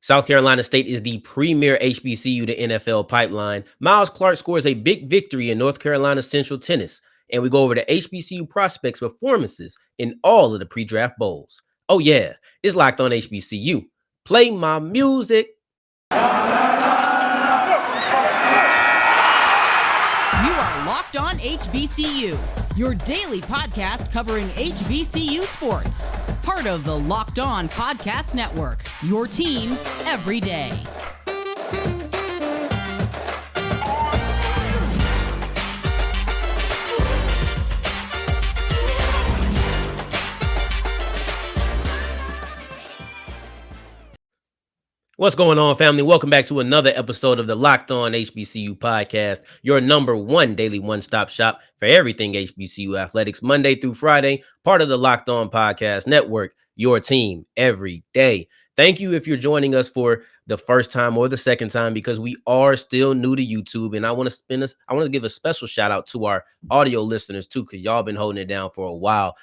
South Carolina State is the premier HBCU to NFL pipeline. Miles Clark scores a big victory in North Carolina Central Tennis. And we go over the HBCU prospects' performances in all of the pre-draft bowls. Oh yeah, it's Locked On HBCU. Play my music. You are Locked On HBCU, your daily podcast covering HBCU sports. Part of the Locked On Podcast Network, your team every day. What's going on, family? Welcome back to another episode of the Locked On HBCU podcast, your number one daily one-stop shop for everything HBCU athletics, Monday through Friday, part of the Locked On Podcast Network, your team every day. Thank you if you're joining us for the first time or the second time, because we are still new to YouTube, and I want to give a special shout out to our audio listeners too, because y'all been holding it down for a while.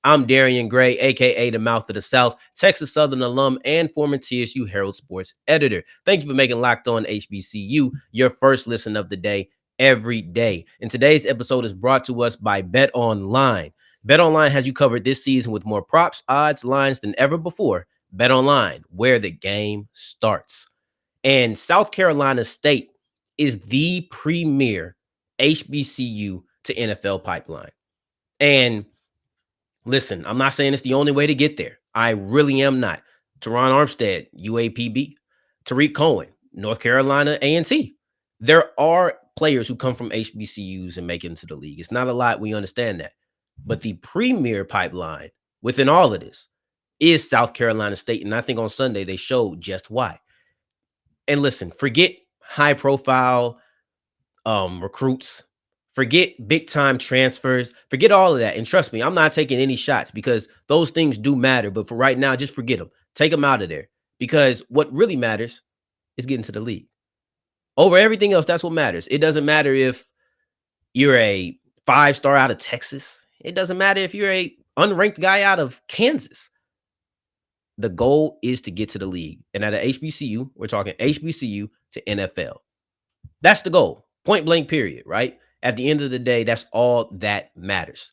I'm Darius Gray, aka the Mouth of the South, Texas Southern alum, and former TSU Herald Sports editor. Thank you for making Locked On HBCU your first listen of the day every day. And today's episode is brought to us by BetOnline. BetOnline has you covered this season with more props, odds, lines than ever before. BetOnline, where the game starts. And South Carolina State is the premier HBCU to NFL pipeline. And listen, I'm not saying it's the only way to get there. I really am not. Teron Armstead, UAPB. Tariq Cohen, North Carolina A&T. There are players who come from HBCUs and make it into the league. It's not a lot. We understand that. But the premier pipeline within all of this is South Carolina State. And I think on Sunday they showed just why. And listen, forget high profile recruits. Forget big time transfers. Forget all of that. And trust me, I'm not taking any shots because those things do matter. But for right now, just forget them. Take them out of there. Because what really matters is getting to the league. Over everything else, that's what matters. It doesn't matter if you're a 5-star out of Texas. It doesn't matter if you're a unranked guy out of Kansas. The goal is to get to the league. And at an HBCU, we're talking HBCU to NFL. That's the goal. Point blank, period, right? At the end of the day, that's all that matters.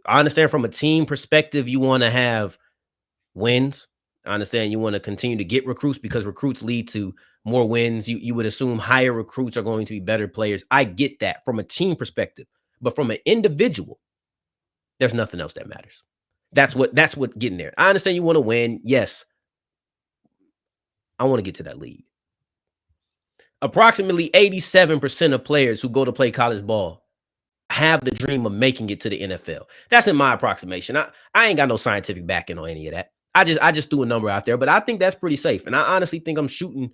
I understand from a team perspective, you want to have wins. I understand you want to continue to get recruits because recruits lead to more wins. You would assume higher recruits are going to be better players. I get that from a team perspective. But from an individual, there's nothing else that matters. That's what getting there. I understand you want to win. Yes. I want to get to that league. Approximately 87% of players who go to play college ball have the dream of making it to the NFL. That's in my approximation. I ain't got no scientific backing on any of that. I just threw a number out there, but I think that's pretty safe. And I honestly think I'm shooting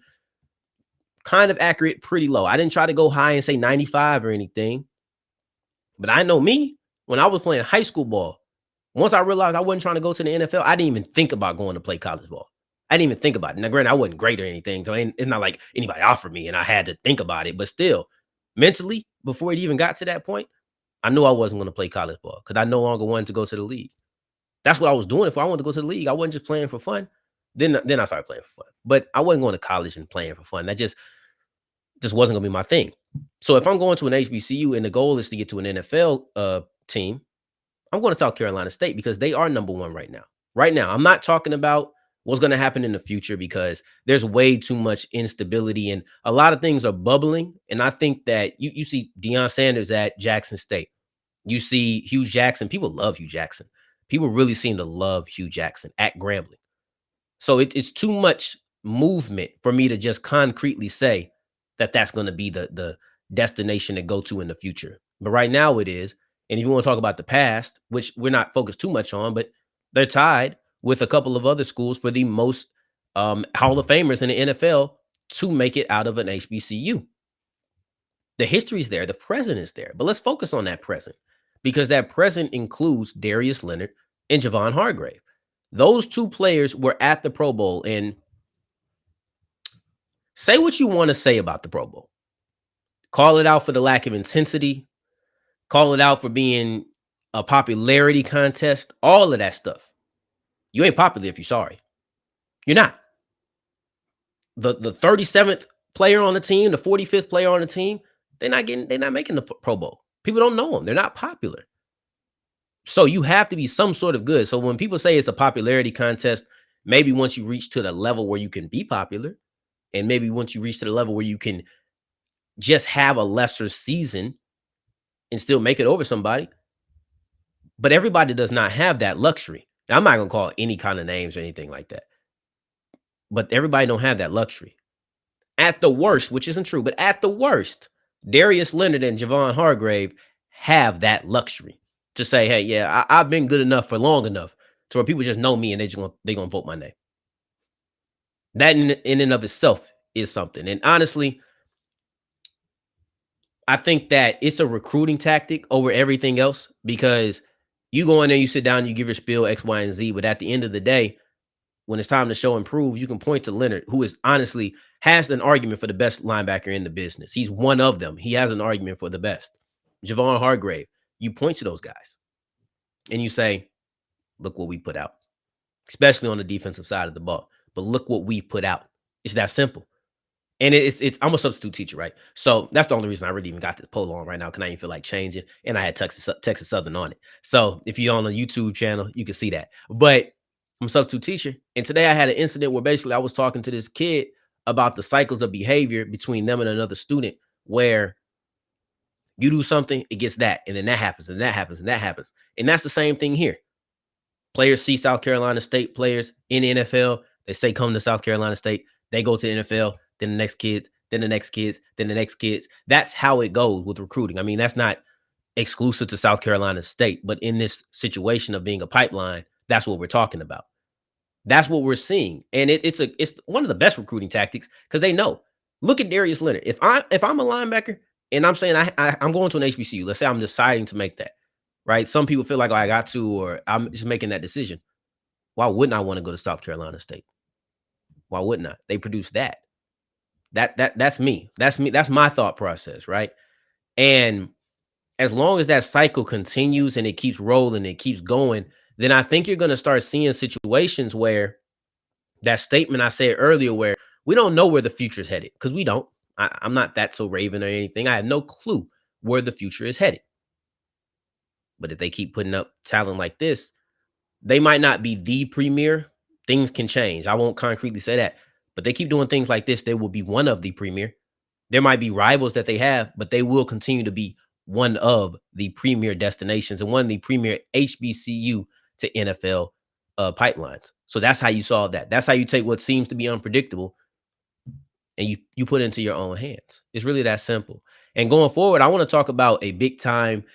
kind of accurate, pretty low. I didn't try to go high and say 95 or anything. But I know me, when I was playing high school ball, once I realized I wasn't trying to go to the NFL, I didn't even think about going to play college ball. I didn't even think about it. Now, granted, I wasn't great or anything. So it's not like anybody offered me and I had to think about it. But still, mentally, before it even got to that point, I knew I wasn't going to play college ball because I no longer wanted to go to the league. That's what I was doing. If I wanted to go to the league, I wasn't just playing for fun. Then I started playing for fun. But I wasn't going to college and playing for fun. That just wasn't going to be my thing. So if I'm going to an HBCU and the goal is to get to an NFL team, I'm going to South Carolina State because they are number one right now. Right now, I'm not talking about what's going to happen in the future because there's way too much instability and a lot of things are bubbling. And I think that you see Deion Sanders at Jackson State. You see Hugh Jackson. People love Hugh Jackson. People really seem to love Hugh Jackson at Grambling. So it's too much movement for me to just concretely say that that's going to be the destination to go to in the future. But right now it is. And if you want to talk about the past, which we're not focused too much on, but they're tied with a couple of other schools for the most Hall of Famers in the NFL to make it out of an HBCU. The history's there. The present is there. But let's focus on that present because that present includes Darius Leonard and Javon Hargrave. Those two players were at the Pro Bowl. And say what you want to say about the Pro Bowl. Call it out for the lack of intensity. Call it out for being a popularity contest. All of that stuff. You ain't popular if you're sorry. You're not. the 37th player on the team, the 45th player on the team, they're not making the Pro Bowl. People don't know them. They're not popular. So you have to be some sort of good. So when people say it's a popularity contest, maybe once you reach to the level where you can be popular, and maybe once you reach to the level where you can just have a lesser season and still make it over somebody. But everybody does not have that luxury. Now, I'm not going to call any kind of names or anything like that. But everybody don't have that luxury. At the worst, which isn't true, but at the worst, Darius, Leonard, and Javon Hargrave have that luxury to say, hey, yeah, I've been good enough for long enough to where people just know me and they're gonna vote my name. That in and of itself is something. And honestly, I think that it's a recruiting tactic over everything else, because you go in there, you sit down, you give your spiel X, Y, and Z, but at the end of the day, when it's time to show and prove, you can point to Leonard, who is honestly has an argument for the best linebacker in the business. He's one of them. He has an argument for the best. Javon Hargrave, you point to those guys and you say, look what we put out, especially on the defensive side of the ball. But look what we put out. It's that simple. And it's I'm a substitute teacher, right? So that's the only reason I really even got this poll on right now, because I didn't feel like changing. And I had Texas Southern on it. So if you're on the YouTube channel, you can see that. But I'm a substitute teacher. And today I had an incident where basically I was talking to this kid about the cycles of behavior between them and another student, where you do something, it gets that, and then that happens, and that happens, and that happens. And that's the same thing here. Players see South Carolina State players in the NFL. They say, come to South Carolina State. They go to the NFL, then the next kids, then the next kids, then the next kids. That's how it goes with recruiting. I mean, that's not exclusive to South Carolina State, but in this situation of being a pipeline, that's what we're talking about. That's what we're seeing. And it's one of the best recruiting tactics, because they know. Look at Darius Leonard. If I'm a linebacker and I'm saying I'm going to an HBCU, let's say I'm deciding to make that, right? Some people feel like, oh, I got to, or I'm just making that decision. Why wouldn't I want to go to South Carolina State? Why wouldn't I? They produce that. That's me. That's me. That's my thought process, right? And as long as that cycle continues and it keeps rolling, it keeps going, then I think you're going to start seeing situations where that statement I said earlier, where we don't know where the future is headed, because we don't. I'm not that so Raven or anything. I have no clue where the future is headed. But if they keep putting up talent like this, they might not be the premier. Things can change. I won't concretely say that. But they keep doing things like this, they will be one of the premier. There might be rivals that they have, but they will continue to be one of the premier destinations and one of the premier HBCU to NFL pipelines. So that's how you solve that. That's how you take what seems to be unpredictable and you put it into your own hands. It's really that simple. And going forward, I want to talk about a big time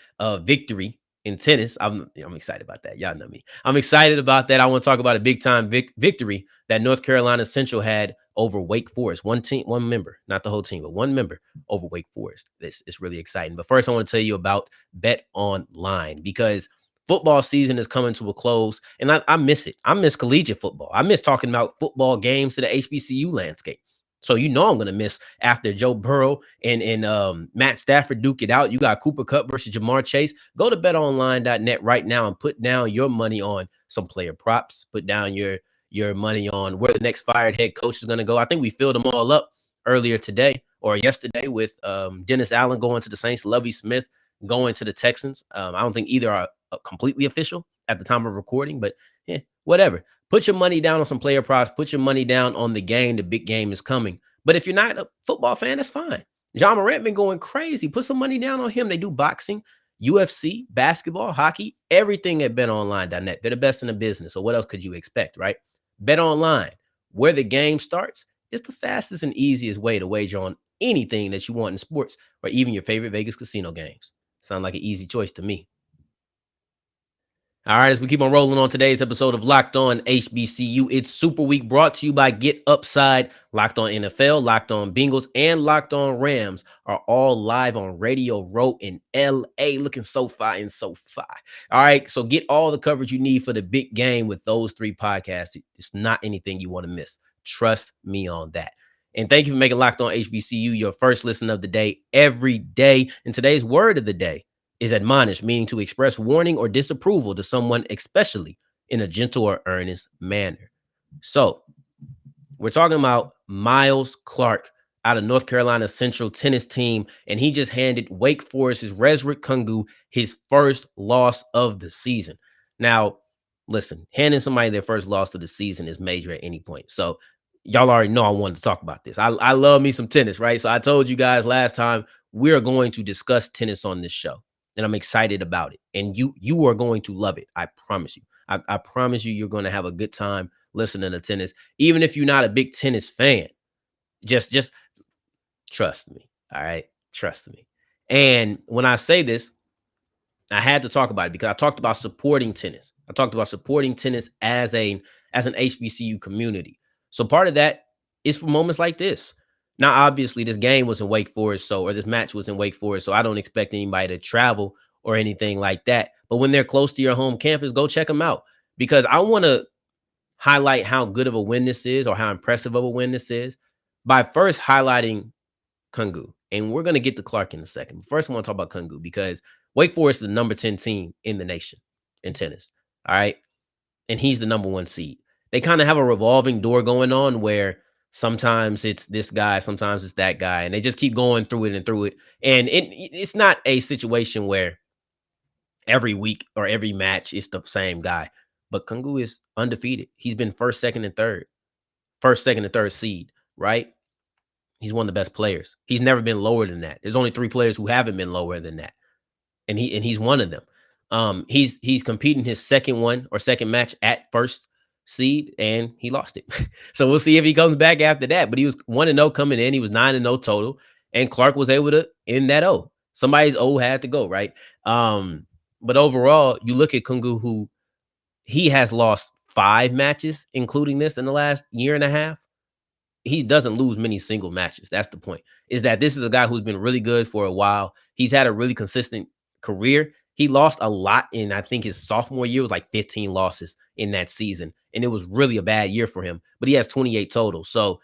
victory in tennis. I'm excited about that. Y'all know me. I'm excited about that. I want to talk about a big time victory that North Carolina Central had over Wake Forest. One member, not the whole team, but one member over Wake Forest. This is really exciting. But first, I want to tell you about Bet Online, because football season is coming to a close, and I miss it. I miss collegiate football. I miss talking about football games to the HBCU landscape. So I'm going to miss after Joe Burrow and Matt Stafford duke it out. You got Cooper Kupp versus Jamar Chase. Go to betonline.net right now and put down your money on some player props. Put down your money on where the next fired head coach is going to go. I think we filled them all up earlier today or yesterday with Dennis Allen going to the Saints, Lovie Smith going to the Texans. I don't think either are completely official at the time of recording, but whatever. Put your money down on some player props. Put your money down on the game. The big game is coming. But if you're not a football fan, that's fine. John Morant been going crazy. Put some money down on him. They do boxing, UFC, basketball, hockey, everything at betonline.net. They're the best in the business. So what else could you expect, right? Bet Online, where the game starts, is the fastest and easiest way to wager on anything that you want in sports, or even your favorite Vegas casino games. Sound like an easy choice to me. All right, as we keep on rolling on today's episode of Locked On HBCU, it's Super Week, brought to you by Get Upside. Locked On NFL, Locked On Bengals, and Locked On Rams are all live on Radio Row in LA, looking so fine and so fine. All right, so get all the coverage you need for the big game with those three podcasts. It's not anything you want to miss. Trust me on that. And thank you for making Locked On HBCU your first listen of the day every day. And today's word of the day is admonish, meaning to express warning or disapproval to someone, especially in a gentle or earnest manner. So We're talking about Miles Clark out of North Carolina Central tennis team, and he just handed Wake Forest's Rrezart Cungu his first loss of the season. Now, listen, handing somebody their first loss of the season is major at any point. So y'all already know I wanted to talk about this. I love me some tennis, right? So I told you guys last time we're going to discuss tennis on this show, and I'm excited about it. And you are going to love it. I promise you. I promise you, you're going to have a good time listening to tennis, even if you're not a big tennis fan. Just trust me. All right, trust me. And when I say this, I had to talk about it because I talked about supporting tennis. I talked about supporting tennis as an HBCU community. So part of that is for moments like this. Now, obviously, this game was in Wake Forest, or this match was in Wake Forest, so I don't expect anybody to travel or anything like that. But when they're close to your home campus, go check them out because I want to highlight how good of a win this is or how impressive of a win this is by first highlighting Cungu. And we're going to get to Clark in a second. But first, I want to talk about Cungu because Wake Forest is the number 10 team in the nation in tennis. All right. And he's the number 1 seed. They kind of have a revolving door going on where sometimes it's this guy, sometimes it's that guy. And they just keep going through it and through it. And it's not a situation where every week or every match it's the same guy. But Cungu is undefeated. He's been first, second, and third seed, right? He's one of the best players. He's never been lower than that. There's only 3 players who haven't been lower than that, and he's one of them. He's competing his second match at first seed, and he lost it. So we'll see if he comes back after that. But he was 1-0 coming in. He was 9-0 total, and Clark was able to end that O. Somebody's O had to go, right? But overall, you look at Cungu, who he has lost 5 matches, including this in the last year and a half. He doesn't lose many single matches. That's the point. Is that this is a guy who's been really good for a while. He's had a really consistent career. He lost a lot in, I think, his sophomore year. It was like 15 losses in that season, and it was really a bad year for him. But he has 28 total. So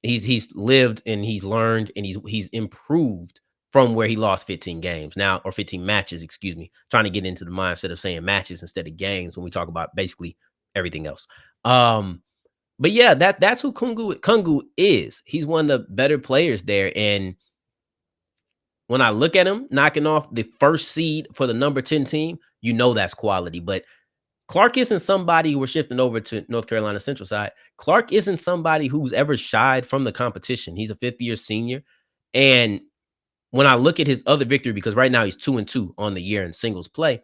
he's lived and he's learned and he's improved from where he lost 15 games now, or 15 matches, excuse me. Trying to get into the mindset of saying matches instead of games when we talk about basically everything else. But yeah, that's who Cungu is. He's one of the better players there. And when I look at him knocking off the first seed for the number 10 team, you know that's quality. But Clark isn't somebody who we're shifting over to North Carolina Central side. Clark isn't somebody who's ever shied from the competition. He's a 5th-year senior. And when I look at his other victory, because right now he's 2-2 on the year in singles play,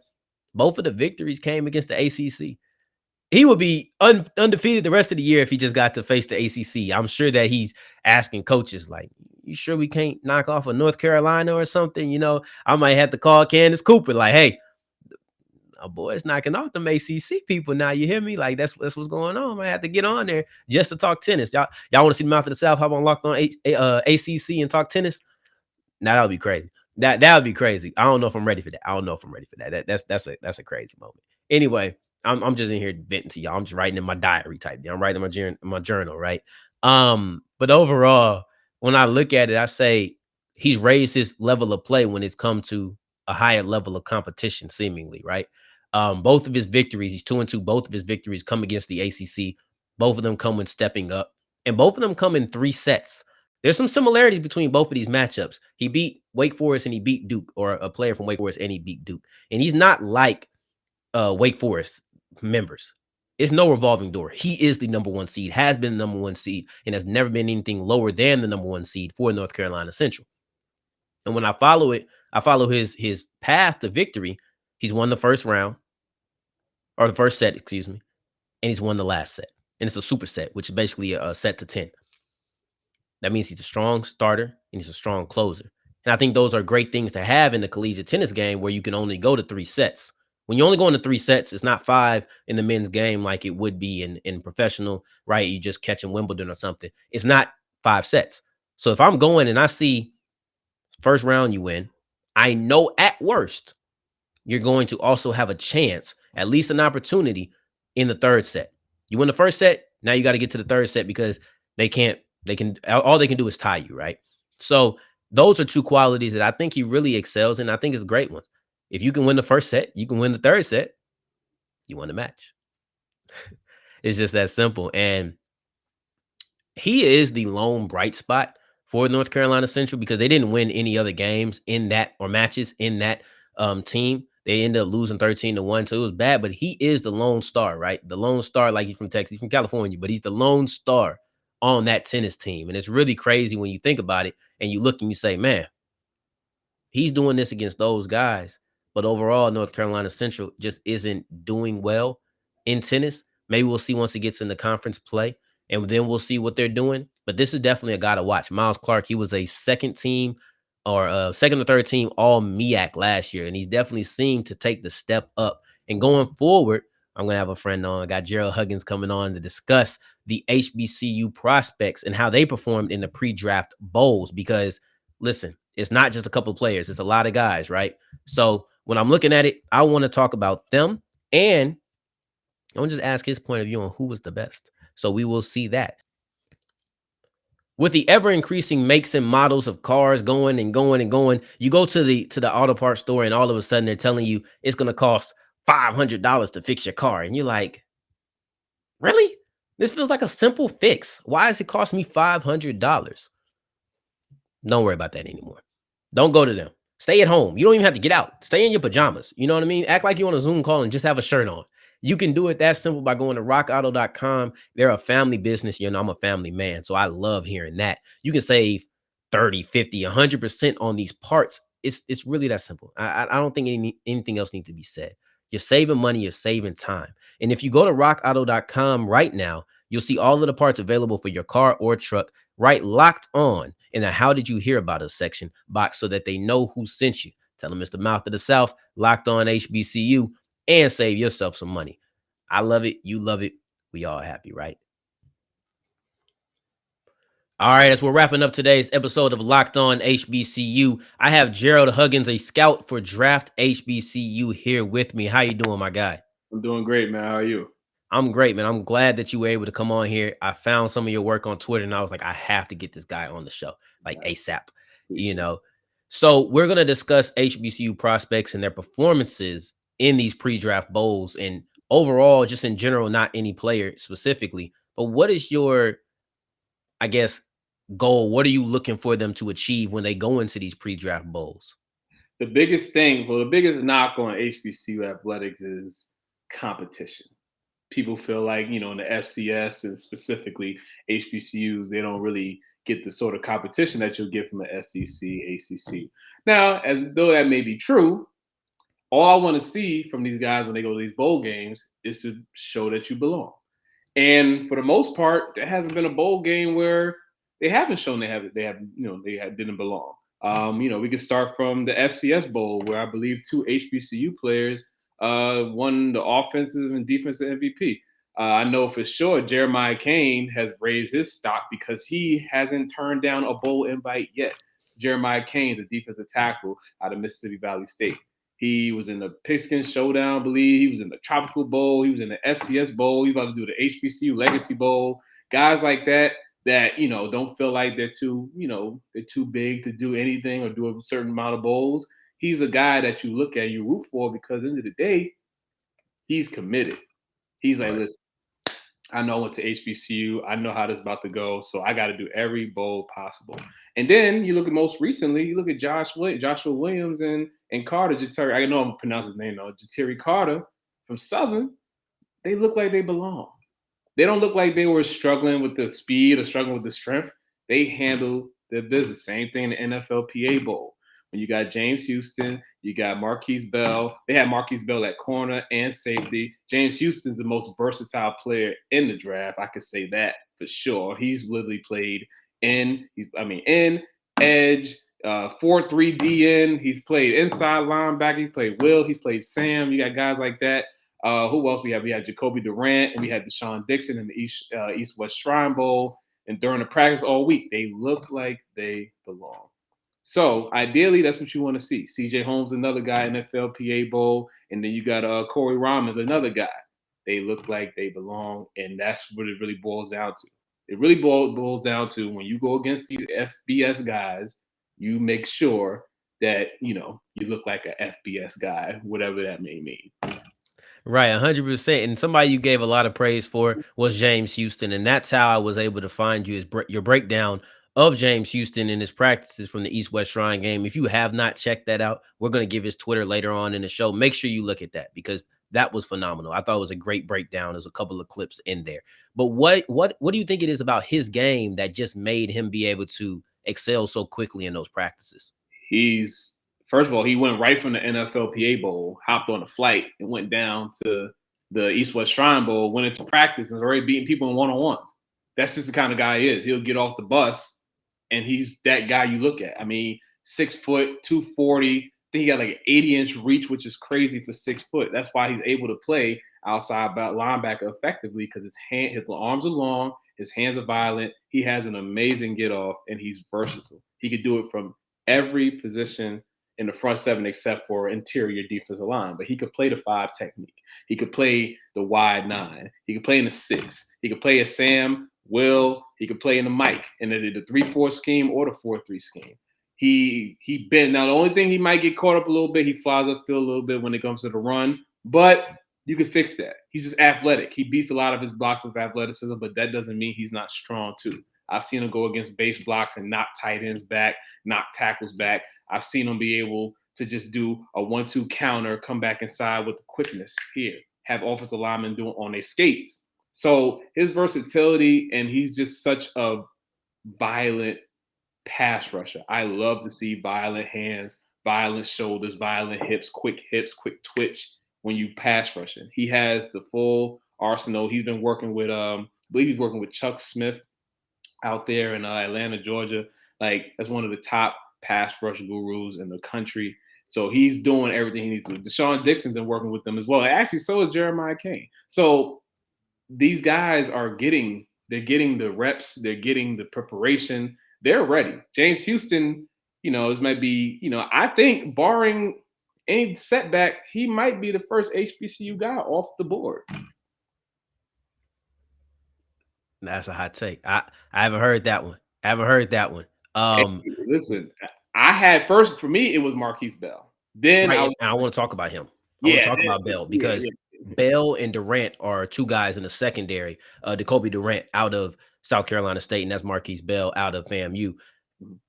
both of the victories came against the ACC. He would be undefeated the rest of the year if he just got to face the ACC. I'm sure that he's asking coaches like, you sure we can't knock off of North Carolina or something? You know, I might have to call Candace Cooper like, hey, a boy's knocking off them ACC people now. You hear me? Like, that's what's going on. I have to get on there just to talk tennis. Y'all want to see the mouth of the South? Hop on Locked On ACC and talk tennis? Now that would be crazy. That would be crazy. I don't know if I'm ready for that. I don't know if I'm ready for that. That's a crazy moment. Anyway, I'm just in here venting to y'all. I'm just writing in my diary type. I'm writing in my journal, right? But overall, when I look at it, I say he's raised his level of play when it's come to a higher level of competition, seemingly, right? Both of his victories, he's 2-2. Both of his victories come against the ACC. Both of them come when stepping up, and both of them come in 3 sets. There's some similarities between both of these matchups. He beat Wake Forest and he beat Duke, or a player from Wake Forest and he beat Duke. And he's not like Wake Forest members. It's no revolving door. He is the number 1 seed, has been the number 1 seed, and has never been anything lower than the number 1 seed for North Carolina Central. And when I follow it, I follow his path to victory. He's won the first round, or the first set, excuse me, and he's won the last set. And it's a super set, which is basically a set to 10. That means he's a strong starter and he's a strong closer. And I think those are great things to have in the collegiate tennis game where you can only go to 3 sets. When you only go into 3 sets, it's not 5 in the men's game like it would be in professional, right? You just catching Wimbledon or something. It's not 5 sets. So if I'm going and I see first round you win, I know at worst you're going to also have a chance, at least an opportunity in the 3rd set. You win the first set, now you got to get to the 3rd set because all they can do is tie you, right? So those are 2 qualities that I think he really excels in. I think it's great ones. If you can win the first set, you can win the 3rd set, you won the match. It's just that simple. And he is the lone bright spot for North Carolina Central because they didn't win any other games in that or matches in that team. They ended up losing 13-1, so it was bad. But he is the lone star, right? The lone star, like he's from Texas, he's from California, but he's the lone star on that tennis team. And it's really crazy when you think about it and you look and you say, man, he's doing this against those guys. But overall, North Carolina Central just isn't doing well in tennis. Maybe we'll see once he gets in the conference play, and then we'll see what they're doing. But this is definitely a guy to watch. Miles Clark, he was a second team or second or third team all MEAC last year, and he definitely seemed to take the step up. And going forward, I'm going to have a friend on. I got Gerald Huggins coming on to discuss the HBCU prospects and how they performed in the pre-draft bowls because listen, it's not just a couple of players, it's a lot of guys, right? So when I'm looking at it, I want to talk about them and I want to just ask his point of view on who was the best. So we will see that. With the ever increasing makes and models of cars going and going and going, you go to the auto parts store and all of a sudden they're telling you it's going to cost $500 to fix your car and you're like, "Really? This feels like a simple fix. Why does it cost me $500?" Don't worry about that anymore. Don't go to them. Stay at home. You don't even have to get out. Stay in your pajamas. You know what I mean? Act like you on a Zoom call and just have a shirt on. You can do it that simple by going to rockauto.com. They're a family business. You know, I'm a family man, so I love hearing that. You can save 30, 50, 100% on these parts. It's really that simple. I don't think anything else needs to be said. You're saving money, you're saving time. And if you go to rockauto.com right now, you'll see all of the parts available for your car or truck right locked on in the how did you hear about us section box so that they know who sent you. Tell them it's the mouth of the South, locked on HBCU, and save yourself some money. I love it. You love it. We all happy, right? All right, as we're wrapping up today's episode of Locked On HBCU, I have Gerald Huggins, a scout for Draft HBCU, here with me. How you doing, my guy? I'm doing great, man. How are you? I'm great, man. I'm glad that you were able to come on here. I found some of your work on Twitter and I was like, I have to get this guy on the show, like ASAP, you know. So we're going to discuss HBCU prospects and their performances in these pre-draft bowls and overall, just in general, not any player specifically. But what is your, I guess, goal? What are you looking for them to achieve when they go into these pre-draft bowls? The biggest knock on HBCU athletics is competition. People feel like, in the FCS and specifically HBCUs, they don't really get the sort of competition that you'll get from the SEC, ACC. Now, as though that may be true, all I want to see from these guys when they go to these bowl games is to show that you belong. And for the most part, there hasn't been a bowl game where they haven't shown didn't belong. We could start from the FCS Bowl, where I believe two HBCU players won the offensive and defensive MVP. I know for sure Jeremiah Kane has raised his stock because he hasn't turned down a bowl invite yet. Jeremiah Kane, the defensive tackle out of Mississippi Valley State. He was in the Pigskin Showdown, I believe. He was in the Tropical Bowl. He was in the FCS Bowl. He's about to do the HBCU Legacy Bowl. Guys like that don't feel like they're too big to do anything or do a certain amount of bowls. He's a guy that you look at, you root for because at the end of the day, he's committed. He's like, listen, I know I went to HBCU. I know how this is about to go. So I got to do every bowl possible. And then you look at most recently, you look at Joshua Williams and Carter Jatari. I know I'm pronouncing his name though. Jatari Carter from Southern. They look like they belong. They don't look like they were struggling with the speed or struggling with the strength. They handle their business. Same thing in the NFLPA Bowl. When you got James Houston, you got Marquise Bell. They had Marquise Bell at corner and safety. James Houston's the most versatile player in the draft. I could say that for sure. He's literally played in edge, 4-3 DN. He's played inside linebacker. He's played Will. He's played Sam. You got guys like that. Who else we have? We had Jacoby Durant and we had Deshaun Dixon in the East-West Shrine Bowl. And during the practice all week, they look like they belong. So ideally, that's what you want to see. CJ Holmes, another guy in the NFLPA Bowl. And then you got Corey Rahman, another guy. They look like they belong. And that's what it really boils down to. It really boils down to when you go against these FBS guys, you make sure that, you look like an FBS guy, whatever that may mean. Right, 100%. And somebody you gave a lot of praise for was James Houston, and that's how I was able to find you is your breakdown of James Houston and his practices from the East West Shrine game. If you have not checked that out, we're going to give his Twitter later on in the show. Make sure you look at that because that was phenomenal. I thought it was a great breakdown. There's a couple of clips in there. But what do you think it is about his game that just made him be able to excel so quickly in those practices? He's first of all, he went right from the NFLPA Bowl, hopped on a flight, and went down to the East West Shrine Bowl, went into practice, and was already beating people in one-on-ones. That's just the kind of guy he is. He'll get off the bus, and he's that guy you look at. I mean, 6 foot, 240. I think he got like an 80-inch reach, which is crazy for 6 foot. That's why he's able to play outside linebacker effectively because his arms are long, his hands are violent. He has an amazing get off, and he's versatile. He could do it from every position in the front seven except for interior defensive line. But he could play the 5 technique. He could play the wide 9. He could play in the 6. He could play a Sam, Will. He could play in the Mike in the 3-4 scheme or the 4-3 scheme. He been now. The only thing he might get caught up a little bit, he flies upfield a little bit when it comes to the run, but you can fix that. He's just athletic. He beats a lot of his blocks with athleticism, but that doesn't mean he's not strong too. I've seen him go against base blocks and knock tight ends back, knock tackles back. I've seen him be able to just do a 1-2 counter, come back inside with the quickness here, have offensive linemen doing on their skates. So his versatility, and he's just such a violent pass rusher. I love to see violent hands, violent shoulders, violent hips, quick twitch when you pass rushing. He has the full arsenal. He's been working with, I believe he's working with Chuck Smith out there in Atlanta, Georgia. Like that's one of the top pass rush gurus in the country. So he's doing everything he needs to. Deshaun Dixon's been working with them as well. Actually, so is Jeremiah Kane. So these guys they're getting the reps, they're getting the preparation, they're ready. James Houston, this might be, I think barring any setback, he might be the first HBCU guy off the board. That's a hot take. I haven't heard that one. Hey, listen, I had first for me it was Marquise Bell. Then right, I want to talk about him. I want to talk about Bell because Bell and Durant are 2 guys in the secondary. Jacoby Durant out of South Carolina State, and that's Marquise Bell out of FAMU.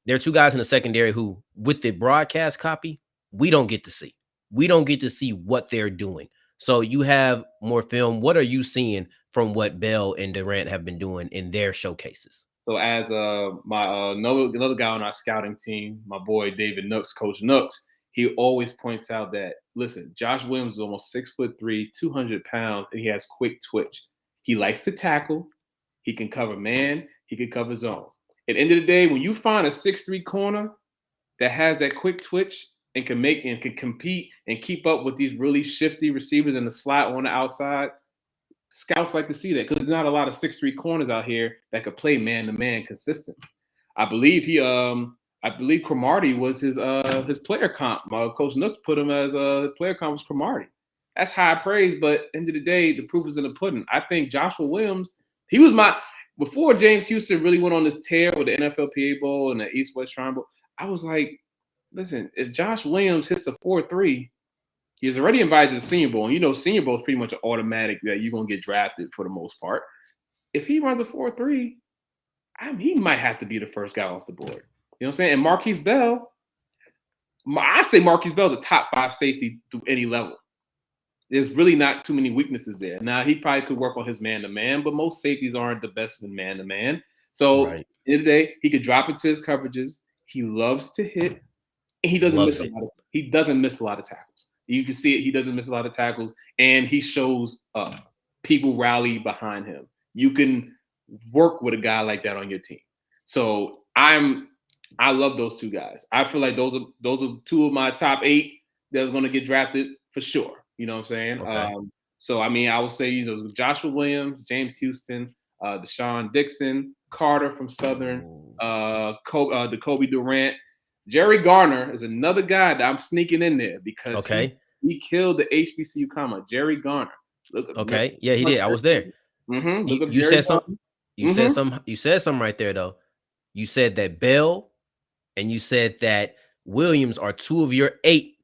They're 2 guys in the secondary who, with the broadcast copy, we don't get to see. We don't get to see what they're doing. So you have more film. What are you seeing from what Bell and Durant have been doing in their showcases? So as my another guy on our scouting team, my boy David Nooks, Coach Nooks, he always points out that listen, Josh Williams is almost 6'3", 200 pounds, and he has quick twitch. He likes to tackle. He can cover man. He can cover zone. At the end of the day, when you find a 6'3" corner that has that quick twitch and can compete and keep up with these really shifty receivers in the slot on the outside, scouts like to see that because there's not a lot of 6'3" corners out here that could play man-to-man consistent. I believe Cromartie was his player comp. Coach Nooks put him as a player comp was Cromartie. That's high praise, but at the end of the day, the proof is in the pudding. I think Joshua Williams, he was before James Houston really went on this tear with the NFLPA Bowl and the East West Shrine Bowl, I was like, listen, if Josh Williams hits a 4.3, he was already invited to the Senior Bowl. And Senior Bowl is pretty much an automatic that you're going to get drafted for the most part. If he runs a 4.3, he might have to be the first guy off the board. You know what I'm saying? And Marquise Bell, I say Marquise Bell is a top 5 safety through any level. There's really not too many weaknesses there. Now, he probably could work on his man-to-man, but most safeties aren't the best in man-to-man. So, At the end of the day, he could drop into his coverages. He loves to hit, and he doesn't miss a lot of tackles. You can see it. He doesn't miss a lot of tackles, and he shows up. People rally behind him. You can work with a guy like that on your team. So, I love those 2 guys. I feel like those are 2 of my top 8 that's going to get drafted for sure. You know what I'm saying? Okay. So, I mean, I would say, Joshua Williams, James Houston, Deshaun Dixon, Carter from Southern, Jacoby Durant. Jerry Garner is another guy that I'm sneaking in there because he killed the HBCU comma. Jerry Garner. Yeah, he did. I was there. Mm-hmm. You said something. You said something right there, though. You said that Bell and you said that Williams are 2 of your 8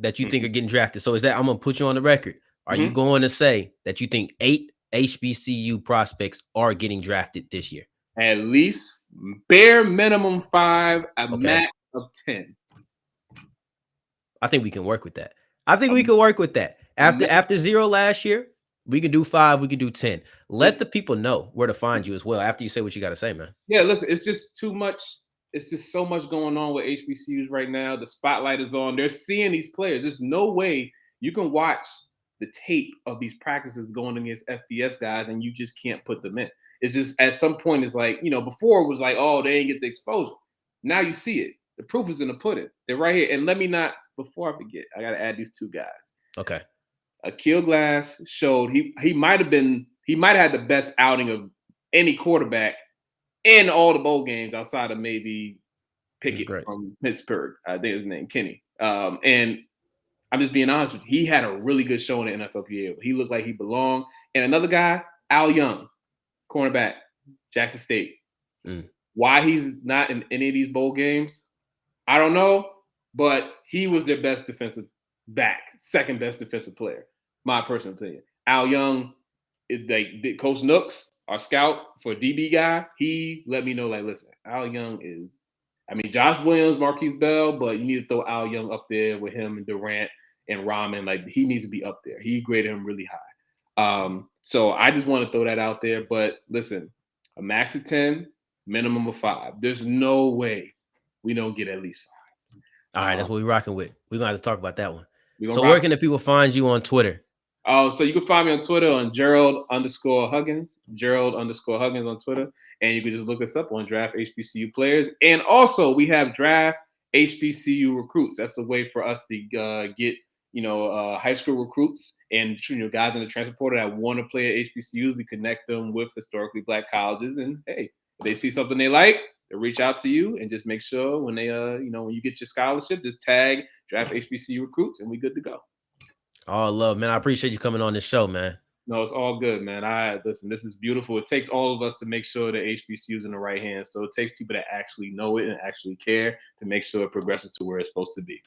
that you think are getting drafted. So is that I'm gonna put you on the record? Are you going to say that you think 8 HBCU prospects are getting drafted this year? At least bare minimum 5, a Okay. max of 10. I think we can work with that. I think we can work with that. After 0 last year, we can do 5, we can do 10. Let the people know where to find you as well after you say what you got to say, man. Yeah, listen, it's just too much. It's just so much going on with HBCUs right now. The spotlight is on. They're seeing these players. There's no way you can watch the tape of these practices going against FBS guys and you just can't put them in. It's just at some point, it's like, before it was like, oh, they ain't get the exposure. Now you see it. The proof is in the pudding. They're right here. And let me not, before I forget, I got to add these 2 guys. Okay. Akil Glass showed he might have had the best outing of any quarterback in all the bowl games outside of maybe Pickett from Pittsburgh. I think his name Kenny. And I'm just being honest with you. He had a really good show in the NFLPA. He looked like he belonged. And another guy, Al Young, cornerback, Jackson State. Why he's not in any of these bowl games, I don't know. But he was their best defensive back, second best defensive player. My personal opinion. Al Young, Coach Nooks, our scout for DB guy, he let me know, like, listen, Al Young is, Josh Williams, Marquise Bell, but you need to throw Al Young up there with him and Durant and Rahman. Like, he needs to be up there. He graded him really high. So I just want to throw that out there. But listen, a max of 10, minimum of 5. There's no way we don't get at least 5. All right, that's what we're rocking with. We're going to have to talk about that one. So where can the people find you on Twitter? Oh, so you can find me on Twitter on Gerald_Huggins, Gerald_Huggins on Twitter. And you can just look us up on Draft HBCU Players. And also, we have Draft HBCU Recruits. That's a way for us to get, high school recruits and, guys in the transfer portal that want to play at HBCUs. We connect them with historically Black colleges. And, hey, if they see something they like, they'll reach out to you and just make sure when they, when you get your scholarship, just tag Draft HBCU Recruits and we good to go. All love, man. I appreciate you coming on this show, man. No, it's all good, man. Listen, this is beautiful. It takes all of us to make sure that HBCU is in the right hands. So it takes people that actually know it and actually care to make sure it progresses to where it's supposed to be.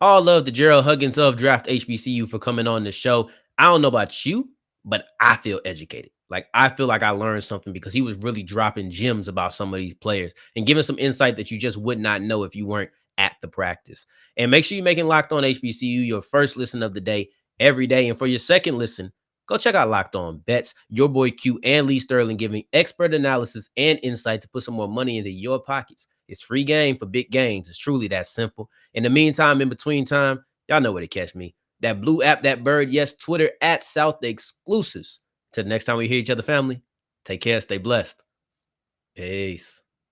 All love to Gerald Huggins of Draft HBCU for coming on the show. I don't know about you, but I feel educated. Like, I feel like I learned something because he was really dropping gems about some of these players and giving some insight that you just would not know if you weren't at the practice. And make sure you're making Locked On HBCU your first listen of the day every day. And for your second listen, go check out Locked On Bets. Your boy Q and Lee Sterling giving expert analysis and insight to put some more money into your pockets. It's free game for big gains. It's truly that simple. In the meantime, in between time, y'all know where to catch me. That blue app, that bird, yes, Twitter at South Exclusives. Till the next time we hear each other, family, take care, stay blessed. Peace.